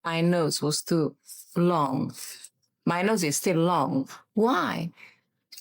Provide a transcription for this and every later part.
My nose was too long. My nose is still long. Why?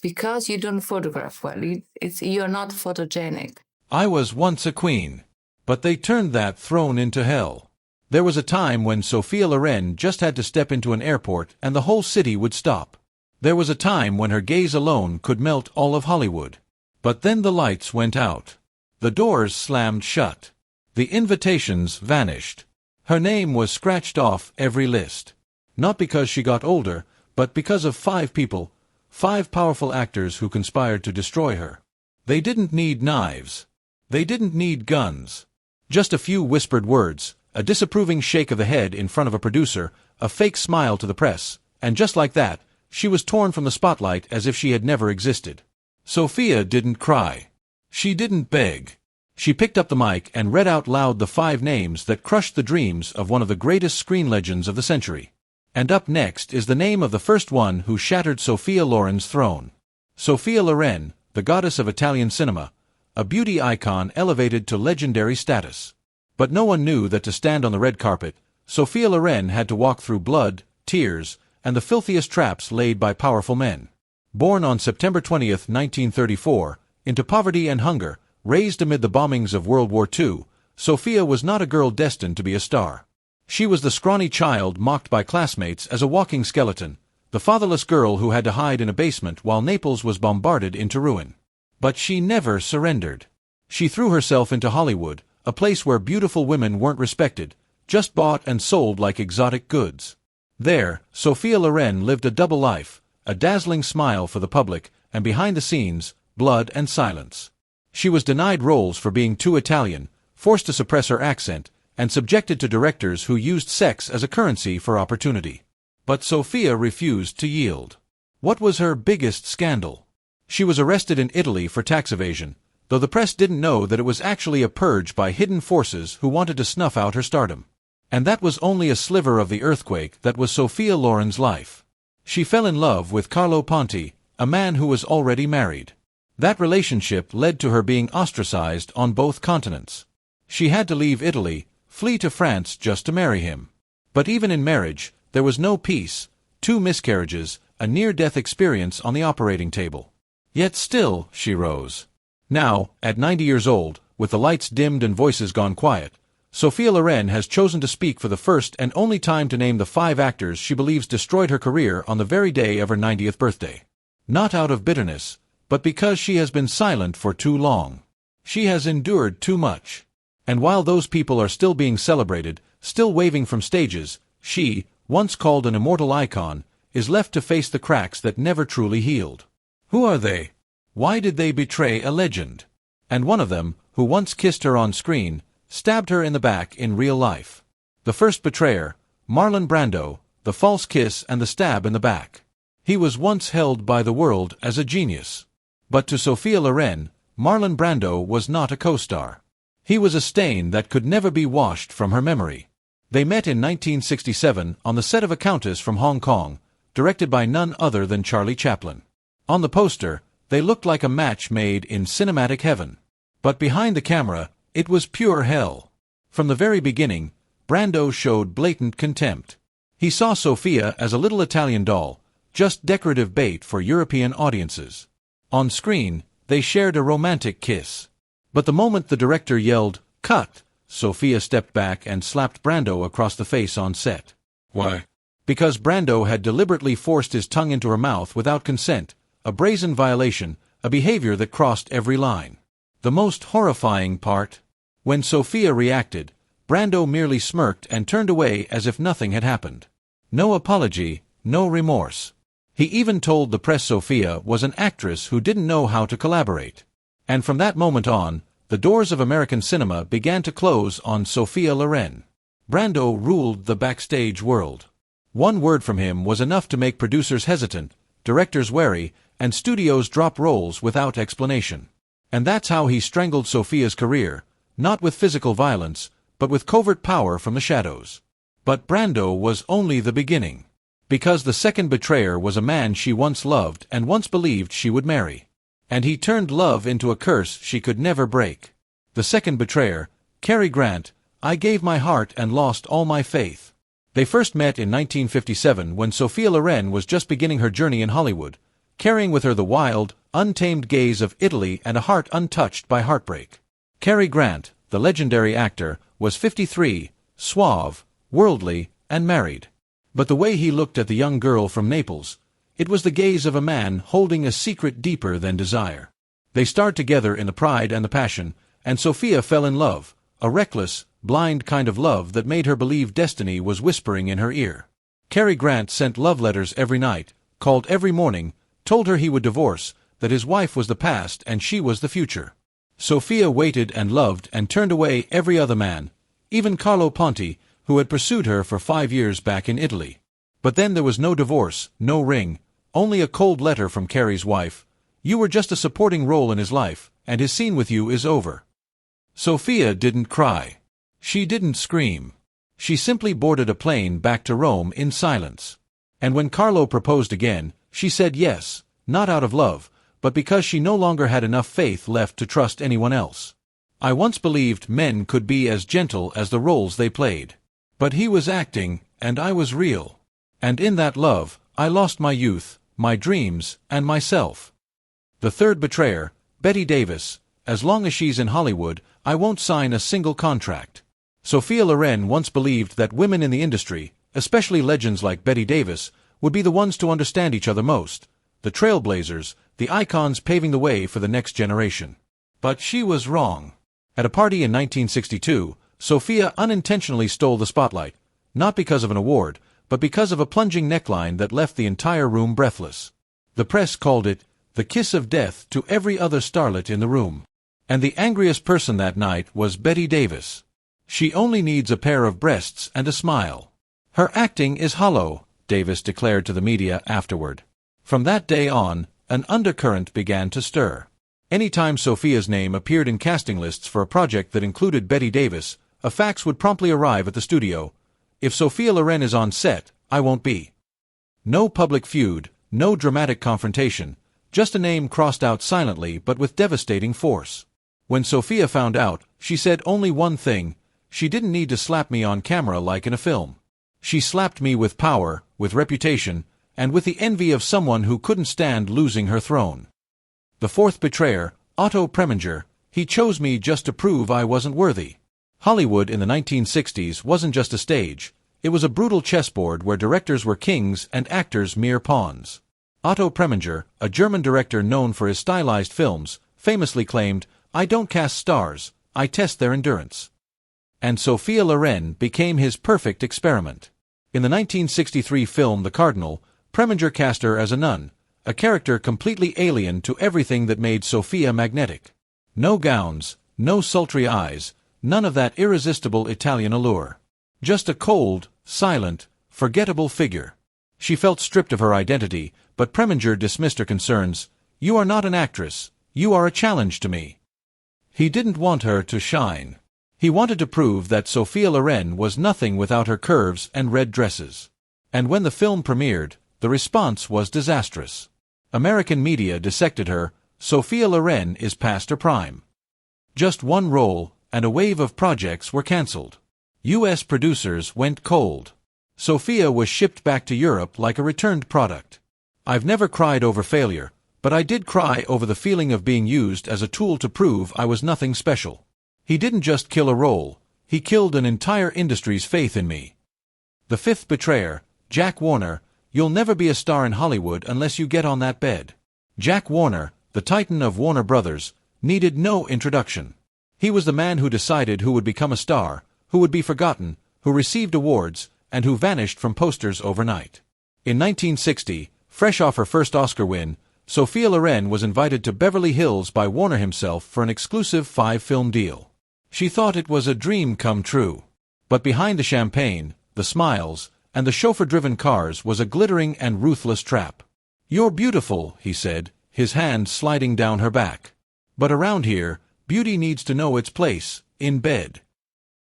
Because you don't photograph well. You're not photogenic. I was once a queen, but they turned that throne into hell. There was a time when Sophia Loren just had to step into an airport and the whole city would stop. There was a time when her gaze alone could melt all of Hollywood. But then the lights went out. The doors slammed shut. The invitations vanished. Her name was scratched off every list. Not because she got older, but because of 5 people, 5 powerful actors who conspired to destroy her. They didn't need knives. They didn't need guns. Just a few whispered words, a disapproving shake of the head in front of a producer, a fake smile to the press, and just like that, she was torn from the spotlight as if she had never existed. Sophia didn't cry. She didn't beg. She picked up the mic and read out loud the 5 names that crushed the dreams of one of the greatest screen legends of the century. And up next is the name of the first one who shattered Sophia Loren's throne. Sophia Loren, the goddess of Italian cinema, a beauty icon elevated to legendary status. But no one knew that to stand on the red carpet, Sophia Loren had to walk through blood, tears, and the filthiest traps laid by powerful men. Born on September 20, 1934, into poverty and hunger, raised amid the bombings of World War II, Sophia was not a girl destined to be a star. She was the scrawny child mocked by classmates as a walking skeleton, the fatherless girl who had to hide in a basement while Naples was bombarded into ruin. But she never surrendered. She threw herself into Hollywood, a place where beautiful women weren't respected, just bought and sold like exotic goods. There, Sophia Loren lived a double life, a dazzling smile for the public, and behind the scenes, blood and silence. She was denied roles for being too Italian, forced to suppress her accent, and subjected to directors who used sex as a currency for opportunity. But Sophia refused to yield. What was her biggest scandal? She was arrested in Italy for tax evasion, though the press didn't know that it was actually a purge by hidden forces who wanted to snuff out her stardom. And that was only a sliver of the earthquake that was Sophia Loren's life. She fell in love with Carlo Ponti, a man who was already married. That relationship led to her being ostracized on both continents. She had to leave Italy, flee to France just to marry him. But even in marriage, there was no peace, 2 miscarriages, a near-death experience on the operating table. Yet still, she rose. Now, at 90 years old, with the lights dimmed and voices gone quiet, Sophia Loren has chosen to speak for the first and only time to name the 5 actors she believes destroyed her career on the very day of her 90th birthday. Not out of bitterness, but because she has been silent for too long. She has endured too much. And while those people are still being celebrated, still waving from stages, she, once called an immortal icon, is left to face the cracks that never truly healed. Who are they? Why did they betray a legend? And one of them, who once kissed her on screen, stabbed her in the back in real life. The first betrayer, Marlon Brando, the false kiss and the stab in the back. He was once held by the world as a genius. But to Sophia Loren, Marlon Brando was not a co-star. He was a stain that could never be washed from her memory. They met in 1967 on the set of A Countess from Hong Kong, directed by none other than Charlie Chaplin. On the poster, they looked like a match made in cinematic heaven. But behind the camera, it was pure hell. From the very beginning, Brando showed blatant contempt. He saw Sophia as a little Italian doll, just decorative bait for European audiences. On screen, they shared a romantic kiss. But the moment the director yelled, "Cut!" Sophia stepped back and slapped Brando across the face on set. Why? Because Brando had deliberately forced his tongue into her mouth without consent, a brazen violation, a behavior that crossed every line. The most horrifying part? When Sophia reacted, Brando merely smirked and turned away as if nothing had happened. No apology, no remorse. He even told the press Sophia was an actress who didn't know how to collaborate. And from that moment on, the doors of American cinema began to close on Sophia Loren. Brando ruled the backstage world. One word from him was enough to make producers hesitant, directors wary, and studios drop roles without explanation. And that's how he strangled Sophia's career, not with physical violence, but with covert power from the shadows. But Brando was only the beginning. Because the second betrayer was a man she once loved and once believed she would marry. And he turned love into a curse she could never break. The second betrayer, Cary Grant, I gave my heart and lost all my faith. They first met in 1957 when Sophia Loren was just beginning her journey in Hollywood, carrying with her the wild, untamed gaze of Italy and a heart untouched by heartbreak. Cary Grant, the legendary actor, was 53, suave, worldly, and married. But the way he looked at the young girl from Naples, it was the gaze of a man holding a secret deeper than desire. They starred together in The Pride and the Passion, and Sophia fell in love, a reckless, blind kind of love that made her believe destiny was whispering in her ear. Cary Grant sent love letters every night, called every morning, told her he would divorce, that his wife was the past and she was the future. Sophia waited and loved and turned away every other man, even Carlo Ponti, who had pursued her for 5 years back in Italy. But then there was no divorce, no ring, only a cold letter from Cary's wife. You were just a supporting role in his life, and his scene with you is over. Sophia didn't cry. She didn't scream. She simply boarded a plane back to Rome in silence. And when Carlo proposed again, she said yes, not out of love, but because she no longer had enough faith left to trust anyone else. I once believed men could be as gentle as the roles they played. But he was acting, and I was real. And in that love, I lost my youth, my dreams, and myself. The third betrayer, Bette Davis. As long as she's in Hollywood, I won't sign a single contract. Sophia Loren once believed that women in the industry, especially legends like Bette Davis, would be the ones to understand each other most, the trailblazers, the icons paving the way for the next generation. But she was wrong. At a party in 1962, Sophia unintentionally stole the spotlight, not because of an award, but because of a plunging neckline that left the entire room breathless. The press called it the kiss of death to every other starlet in the room. And the angriest person that night was Bette Davis. She only needs a pair of breasts and a smile. Her acting is hollow, Davis declared to the media afterward. From that day on, an undercurrent began to stir. Anytime Sophia's name appeared in casting lists for a project that included Bette Davis, a fax would promptly arrive at the studio. If Sophia Loren is on set, I won't be. No public feud, no dramatic confrontation, just a name crossed out silently but with devastating force. When Sophia found out, she said only one thing: she didn't need to slap me on camera like in a film. She slapped me with power, with reputation, and with the envy of someone who couldn't stand losing her throne. The fourth betrayer, Otto Preminger, he chose me just to prove I wasn't worthy. Hollywood in the 1960s wasn't just a stage, it was a brutal chessboard where directors were kings and actors mere pawns. Otto Preminger, a German director known for his stylized films, famously claimed, "I don't cast stars, I test their endurance." And Sophia Loren became his perfect experiment. In the 1963 film The Cardinal, Preminger cast her as a nun, a character completely alien to everything that made Sophia magnetic. No gowns, no sultry eyes, none of that irresistible Italian allure. Just a cold, silent, forgettable figure. She felt stripped of her identity, but Preminger dismissed her concerns. "You are not an actress, you are a challenge to me." He didn't want her to shine. He wanted to prove that Sophia Loren was nothing without her curves and red dresses. And when the film premiered, the response was disastrous. American media dissected her. Sophia Loren is past her prime. Just one role, and a wave of projects were cancelled. U.S. producers went cold. Sophia was shipped back to Europe like a returned product. I've never cried over failure, but I did cry over the feeling of being used as a tool to prove I was nothing special. He didn't just kill a role, he killed an entire industry's faith in me. The fifth betrayer, Jack Warner. You'll never be a star in Hollywood unless you get on that bed. Jack Warner, the titan of Warner Brothers, needed no introduction. He was the man who decided who would become a star, who would be forgotten, who received awards, and who vanished from posters overnight. In 1960, fresh off her first Oscar win, Sophia Loren was invited to Beverly Hills by Warner himself for an exclusive 5-film deal. She thought it was a dream come true. But behind the champagne, the smiles, and the chauffeur-driven cars was a glittering and ruthless trap. "You're beautiful," he said, his hand sliding down her back. "But around here, beauty needs to know its place, in bed."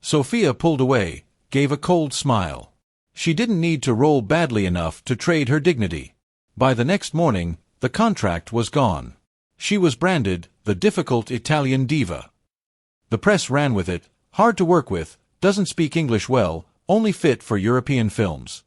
Sophia pulled away, gave a cold smile. She didn't need to roll badly enough to trade her dignity. By the next morning, the contract was gone. She was branded the difficult Italian diva. The press ran with it. Hard to work with, doesn't speak English well, only fit for European films.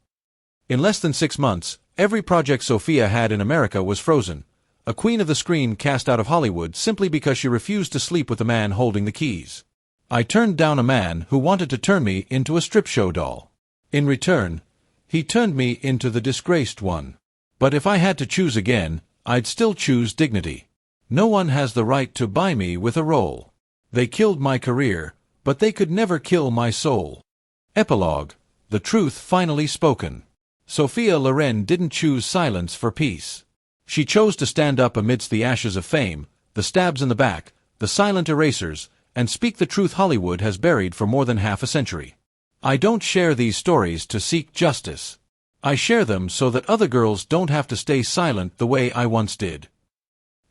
In less than 6 months, every project Sophia had in America was frozen, a queen of the screen cast out of Hollywood simply because she refused to sleep with the man holding the keys. I turned down a man who wanted to turn me into a strip show doll. In return, he turned me into the disgraced one. But if I had to choose again, I'd still choose dignity. No one has the right to buy me with a role. They killed my career, but they could never kill my soul. Epilogue: the truth finally spoken. Sophia Loren didn't choose silence for peace. She chose to stand up amidst the ashes of fame, the stabs in the back, the silent erasers, and speak the truth Hollywood has buried for more than half a century. I don't share these stories to seek justice. I share them so that other girls don't have to stay silent the way I once did.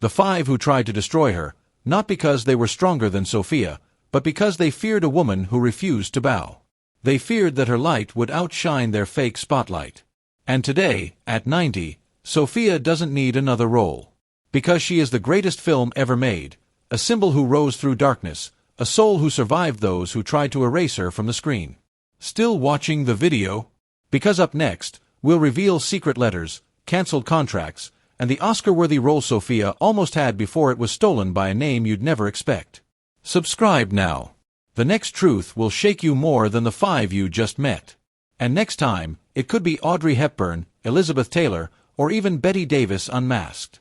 The 5 who tried to destroy her, not because they were stronger than Sophia, but because they feared a woman who refused to bow. They feared that her light would outshine their fake spotlight. And today, at 90, Sophia doesn't need another role. Because she is the greatest film ever made, a symbol who rose through darkness, a soul who survived those who tried to erase her from the screen. Still watching the video? Because up next, we'll reveal secret letters, cancelled contracts, and the Oscar-worthy role Sophia almost had before it was stolen by a name you'd never expect. Subscribe now. The next truth will shake you more than the 5 you just met. And next time, it could be Audrey Hepburn, Elizabeth Taylor, or even Bette Davis unmasked.